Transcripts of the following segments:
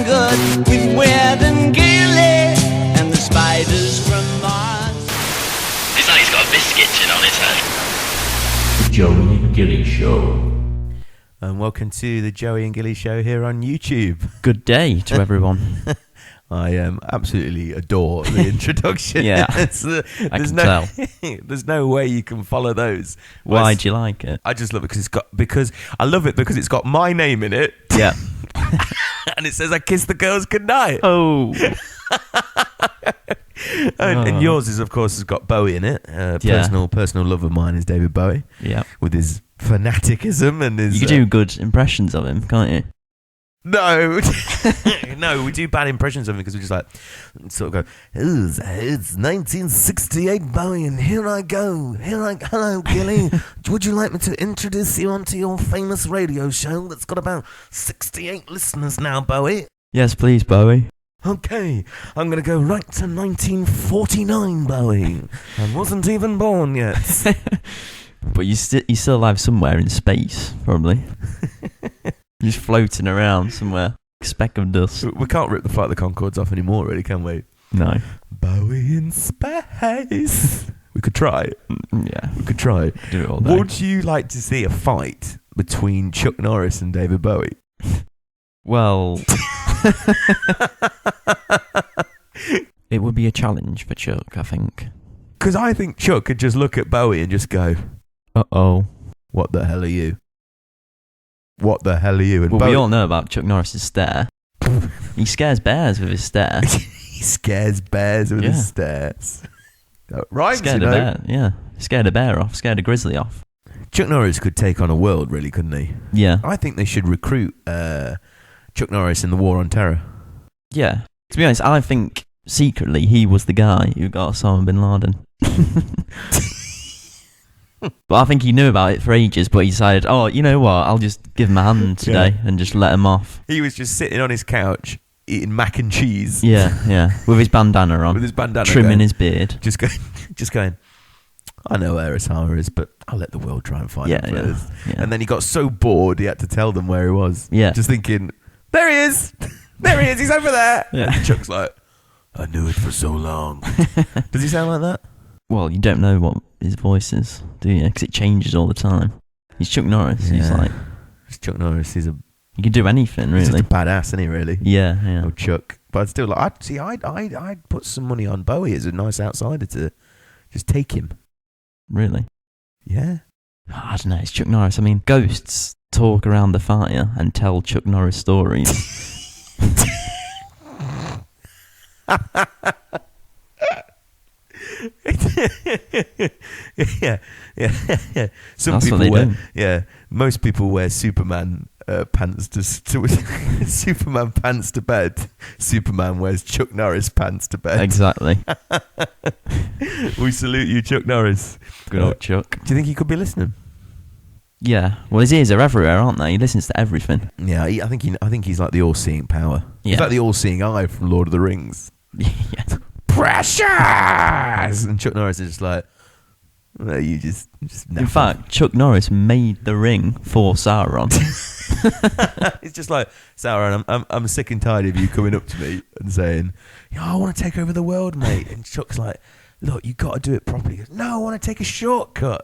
looking good with Weird and Gilly and the spiders from Mars. It's like he's got a biscuit tin on his head. The Joey and Gilly Show. And welcome to the Joey and Gilly Show here on YouTube. Good day to everyone. I absolutely adore the introduction. Yeah, I can tell. There's no way you can follow those. Why do you like it? I just love it because I love it because it's got my name in it. Yeah. And it says I kiss the girls goodnight. Oh. And yours is, of course, has got Bowie in it. Personal love of mine is David Bowie. Yeah. With his fanaticism and his. You can do good impressions of him, can't you? No, no, we do bad impressions of him because we just like sort of go, it's 1968 Bowie and here I go. Hello Gilly, would you like me to introduce you onto your famous radio show that's got about 68 listeners now, Bowie? Yes, please, Bowie. Okay, I'm going to go right to 1949, Bowie. I wasn't even born yet. But you're still alive somewhere in space, probably. Just floating around somewhere. Speck of dust. We can't rip the Flight of the Conchords off anymore, really, can we? No. Bowie in space. We could try. Yeah. We could try. Do it all day. Would you like to see a fight between Chuck Norris and David Bowie? Well... It would be a challenge for Chuck, I think. Because I think Chuck could just look at Bowie and just go, Uh-oh. what the hell are you? What the hell are you? And Well, Bowie, we all know about Chuck Norris's stare. He scares bears with his stare. he scares bears with his stares. Right? Scared a bear, yeah. Scared a bear off, scared a grizzly off. Chuck Norris could take on a world, really, couldn't he? Yeah. I think they should recruit Chuck Norris in the War on Terror. Yeah. To be honest, I think secretly he was the guy who got Osama bin Laden. But I think he knew about it for ages, but he decided, oh, you know what, I'll just give him a hand today and just let him off. He was just sitting on his couch eating mac and cheese. Yeah. With his bandana on. With his bandana trimming going, his beard. Just going, I know where Osama is, but I'll let the world try and find him first. Yeah. And then he got so bored he had to tell them where he was. Yeah. Just thinking, there he is. There he is. He's over there. Yeah. And Chuck's like, I knew it for so long. Does he sound like that? Well, you don't know what his voice is, do you? Because it changes all the time. He's Chuck Norris. Yeah. He's like... It's Chuck Norris. He can do anything, really. He's just a badass, isn't he, really? Yeah. Oh, Chuck. But I'd still like... I'd put some money on Bowie as a nice outsider to just take him. Really? Yeah. I don't know. It's Chuck Norris. I mean, ghosts talk around the fire and tell Chuck Norris stories. yeah. Some That's people what they wear. do. Yeah, most people wear Superman pants to Superman pants to bed. Superman wears Chuck Norris pants to bed. Exactly. We salute you, Chuck Norris. Good old Chuck. Do you think he could be listening? Yeah. Well, his ears are everywhere, aren't they? He listens to everything. Yeah, I think he's like the all-seeing power. Yeah. He's like the all-seeing eye from Lord of the Rings. Yeah. Precious! And Chuck Norris is just like, well, you just In fact, Chuck Norris made the ring for Sauron. It's just like, Sauron, I'm sick and tired of you coming up to me and saying, I want to take over the world, mate. And Chuck's like, look, you got to do it properly. He goes, no, I want to take a shortcut.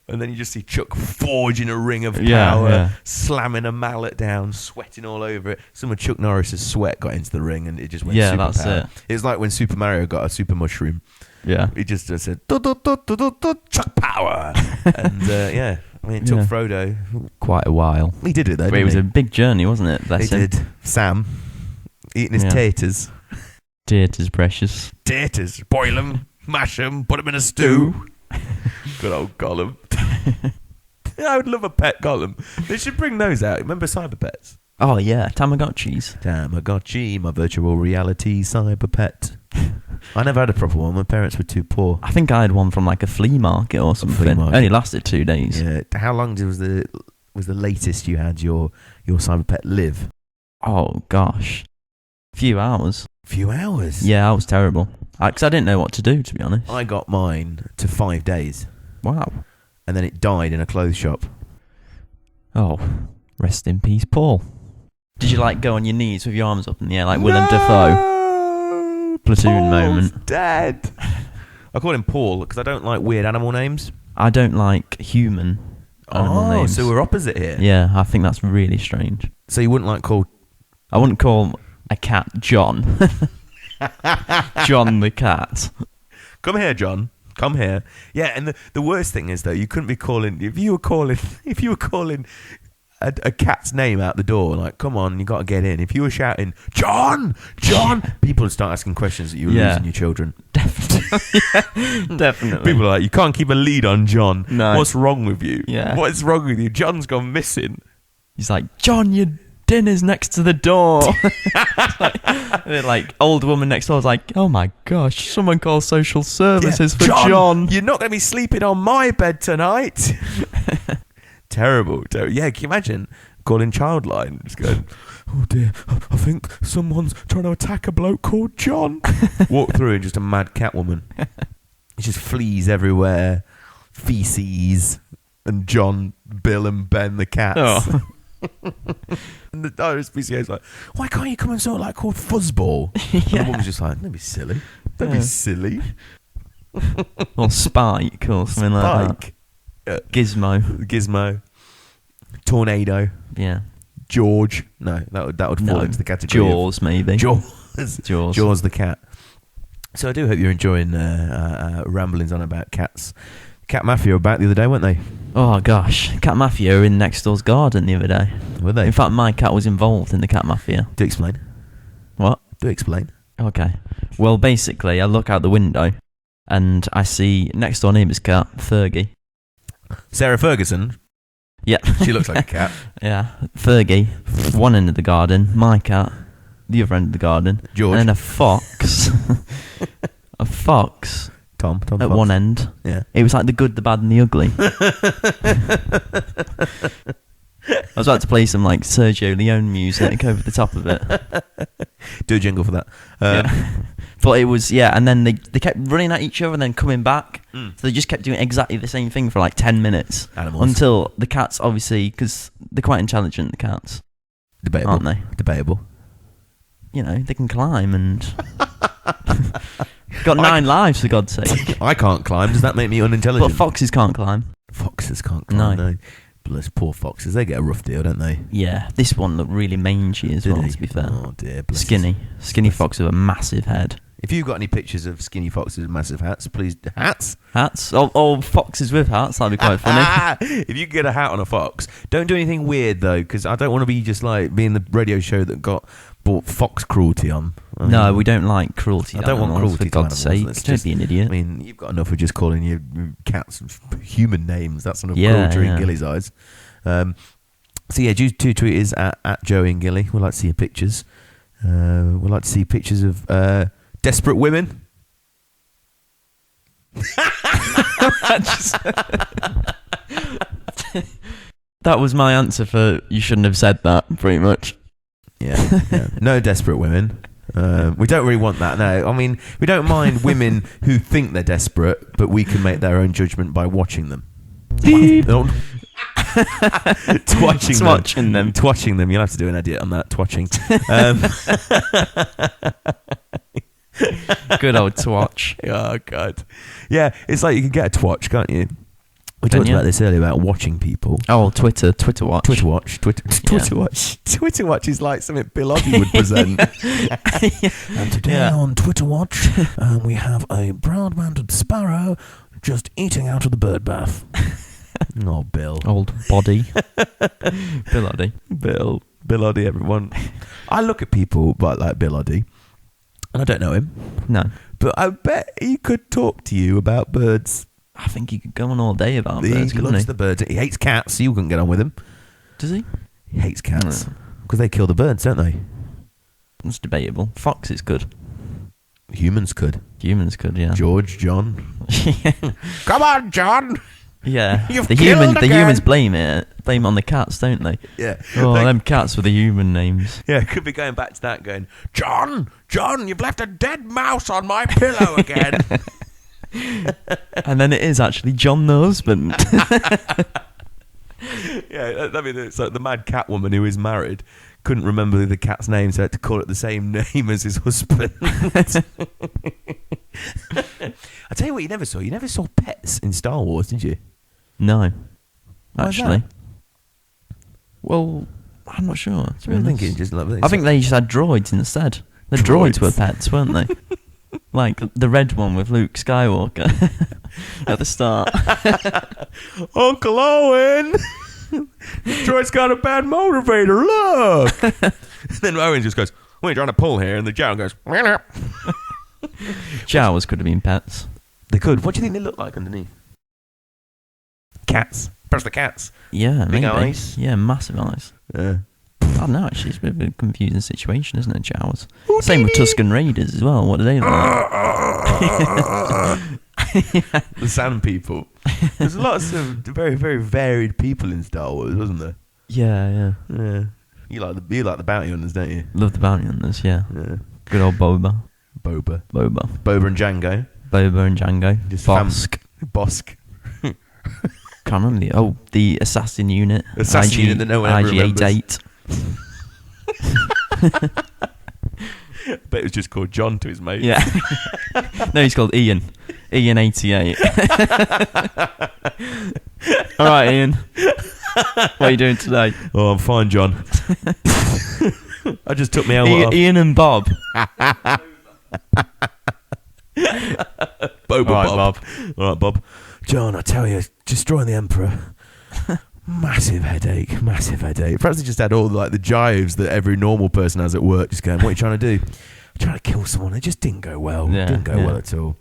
And then you just see Chuck forging a ring of power, slamming a mallet down, sweating all over it. Some of Chuck Norris's sweat got into the ring and it just went super that's power. it. It was like when Super Mario got a super mushroom. Yeah. He just said, Chuck power. And I mean, it took Frodo quite a while. He did it though, It was a big journey, wasn't it? He did. Sam, eating his taters. Taters, precious. Taters. Boil them, mash them, put them in a stew. Good old Gollum. I would love a pet Gollum. They should bring those out. Remember Cyber Pets? Oh, yeah. Tamagotchis. Tamagotchi, my virtual reality cyber pet. I never had a proper one. My parents were too poor. I think I had one from like a flea market or something. Flea market. Only lasted 2 days. Yeah. How long was the latest you had your cyber pet live? Oh, gosh. Few hours. Few hours? Yeah, I was terrible. Because I didn't know what to do, to be honest. I got mine to 5 days. Wow. And then it died in a clothes shop. Oh, rest in peace, Paul. Did you like go on your knees with your arms up in the air like Willem Dafoe? Platoon Paul's moment. Dead. I call him Paul because I don't like weird animal names. I don't like human animal names. So we're opposite here. Yeah, I think that's really strange. So you wouldn't like call... I wouldn't call a cat John. John the cat. Come here, John. Come here. Yeah, and the worst thing is though, you couldn't be calling if you were calling a cat's name out the door, like, come on, you got to get in. If you were shouting, John, people would start asking questions that you were losing your children. Definitely. Definitely. People are like, you can't keep a lead on John. No. What's wrong with you? Yeah. What is wrong with you? John's gone missing. He's like, John, your dinner's next to the door. like old woman next door was like, oh my gosh, someone call social services for John. You're not going to be sleeping on my bed tonight. Terrible. Yeah, can you imagine calling Childline? Just going, oh dear, I think someone's trying to attack a bloke called John. Walk through and just a mad cat woman. It's just fleas everywhere, feces, and John, Bill, and Ben the cats. Oh. And the RSPCA's like, why can't you come and sort of like called Fuzzball? And the woman's just like, don't be silly. Don't be silly. Or Spike or something like that. Gizmo. Tornado. Yeah. George. No, that would fall into the category. Jaws, maybe. Jaws the cat. So I do hope you're enjoying ramblings on about cats. Cat Mafia were back the other day, weren't they? Oh gosh, Cat Mafia were in next door's garden the other day. Were they? In fact, my cat was involved in the Cat Mafia. Do explain. What? Do explain. Okay. Well, basically, I look out the window and I see next door neighbour's cat, Fergie. Sarah Ferguson. Yeah. She looks like a cat. Yeah. Fergie, one end of the garden, my cat, the other end of the garden. George. And then a fox. A fox. Tom at Fox. one end. Yeah. It was like the good, the bad, and the ugly. I was about to play some like Sergio Leone music over the top of it. Do a jingle for that. Yeah. But it was, and then they kept running at each other and then coming back. So they just kept doing exactly the same thing for like 10 minutes. Animals. Until the cats, obviously, because they're quite intelligent, the cats. Debatable. Aren't they? Debatable. You know, they can climb and... Got 9 lives, for God's sake. I can't climb. Does that make me unintelligent? But foxes can't climb. Foxes can't climb, No. no. But those poor foxes, they get a rough deal, don't they? Yeah, this one looked really mangy as well, to be fair. Oh, dear. Bless Skinny. us. Skinny fox with a massive head. If you've got any pictures of skinny foxes with massive hats, please... Hats? Hats? Oh, foxes with hats, that'd be quite funny. If you get a hat on a fox, don't do anything weird, though, because I don't want to be just like being the radio show that brought fox cruelty on. No, we don't like cruelty. I don't want cruelty for God's sake. Don't be an idiot. I mean, you've got enough of just calling your cats human names. That's enough cruelty in Gilly's eyes. So do tweet us at Joey and Gilly. We'd like to see your pictures. We'd like to see pictures of desperate women. That was my answer for you shouldn't have said that, pretty much. Yeah. No desperate women. We don't really want that. No, I mean, we don't mind women who think they're desperate, but we can make their own judgment by watching them. Twatching them. You'll have to do an edit on that. Twatching. Good old twatch. Oh God. Yeah, it's like you can get a twatch, can't you? We talked about this earlier about watching people. Oh, Twitter watch. Twitter watch is like something Bill Oddie would present. And today on Twitter Watch, we have a brown-banded sparrow just eating out of the bird bath. Oh, Bill. Old body. Bill Oddie. Bill Oddie, everyone. I look at people like Bill Oddie, and I don't know him. No. But I bet he could talk to you about birds. I think he could go on all day about birds, couldn't loves he? the birds. He hates cats, so you couldn't get on with him. Does he? He hates cats. Because they kill the birds, don't they? It's debatable. Fox is good. Humans could. Yeah. John. Come on, John! Yeah. You've the killed again. humans blame it on the cats, don't they? Yeah. Oh, them cats with the human names. Yeah, could be going back to that, going, John, you've left a dead mouse on my pillow again. And then it is actually John the husband. Yeah, I mean, it's like the mad cat woman who is married couldn't remember the cat's name, so had to call it the same name as his husband. I tell you what, you never saw. You never saw pets in Star Wars, did you? No, Why is actually. that? Well, I'm not sure. To be I honest. think it just I think they just had droids instead. The droids were pets, weren't they? Like the red one with Luke Skywalker at the start. Uncle Owen, droid's got a bad motivator. Look. Then Owen just goes, "What are you trying to pull here?" And the Jawa goes, Jawas could have been pets. They could. What do you think they look like underneath? Cats. Perhaps the cats. Yeah, Big maybe. eyes. Yeah, massive eyes. Yeah. I don't know, actually. It's a bit of a confusing situation, isn't it, Jawas? Same with Tusken Raiders as well. What do they look like? The Sand People. There's lots of very, very varied people in Star Wars, wasn't there? Yeah. Yeah. You like the bounty hunters, don't you? Love the bounty hunters, yeah. Yeah. Good old Boba. Boba Boba and Django. Boba and Django. Just Bosk. Bosk. Can't remember the assassin unit. Assassin unit that no one ever remembers. IG-88. Bet it was just called John to his mate. Yeah. No, he's called Ian. Ian88. All right, Ian. What are you doing today? Oh, I'm fine, John. I just took my helmet off. Ian and Bob. Boba All right, Bob. All right, Bob. John, I tell you, destroying the Emperor. Massive headache. Perhaps they just had all the jives that every normal person has at work, just going, "What are you trying to do?" "I'm trying to kill someone." It just didn't go well. Didn't go well at all.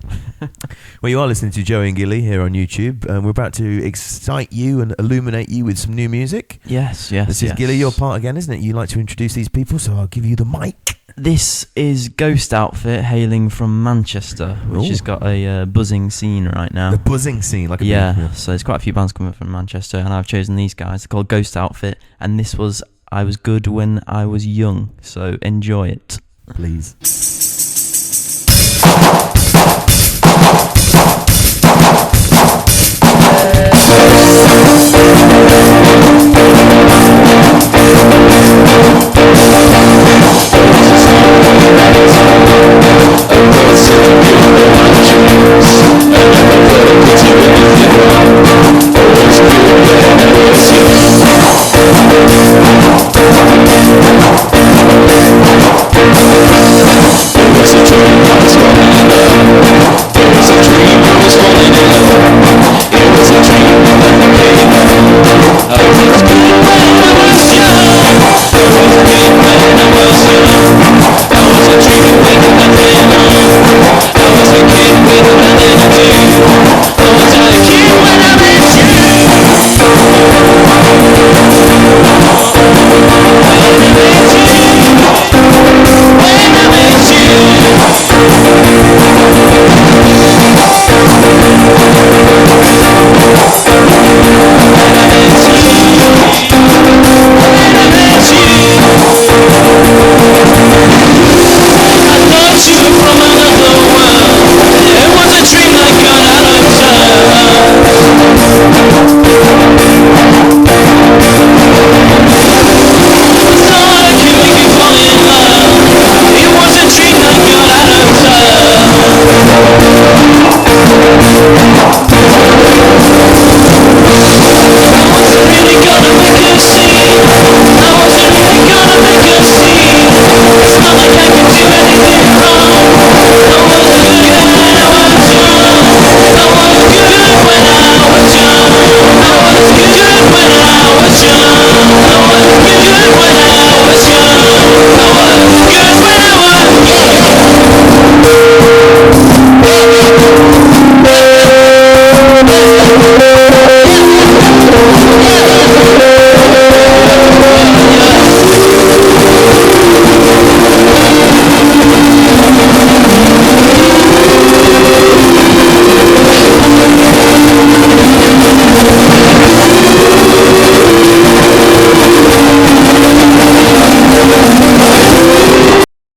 Well, you are listening to Joey and Gilly here on YouTube. We're about to excite you and illuminate you with some new music. Yes. This is Gilly, your part again, isn't it? You like to introduce these people, so I'll give you the mic. This is Ghost Outfit, hailing from Manchester, which Ooh. has got a buzzing scene right now. The buzzing scene, like a Yeah, so there's quite a few bands coming from Manchester, and I've chosen these guys. They're called Ghost Outfit, and this was I Was Good When I Was Young, so enjoy it. Please.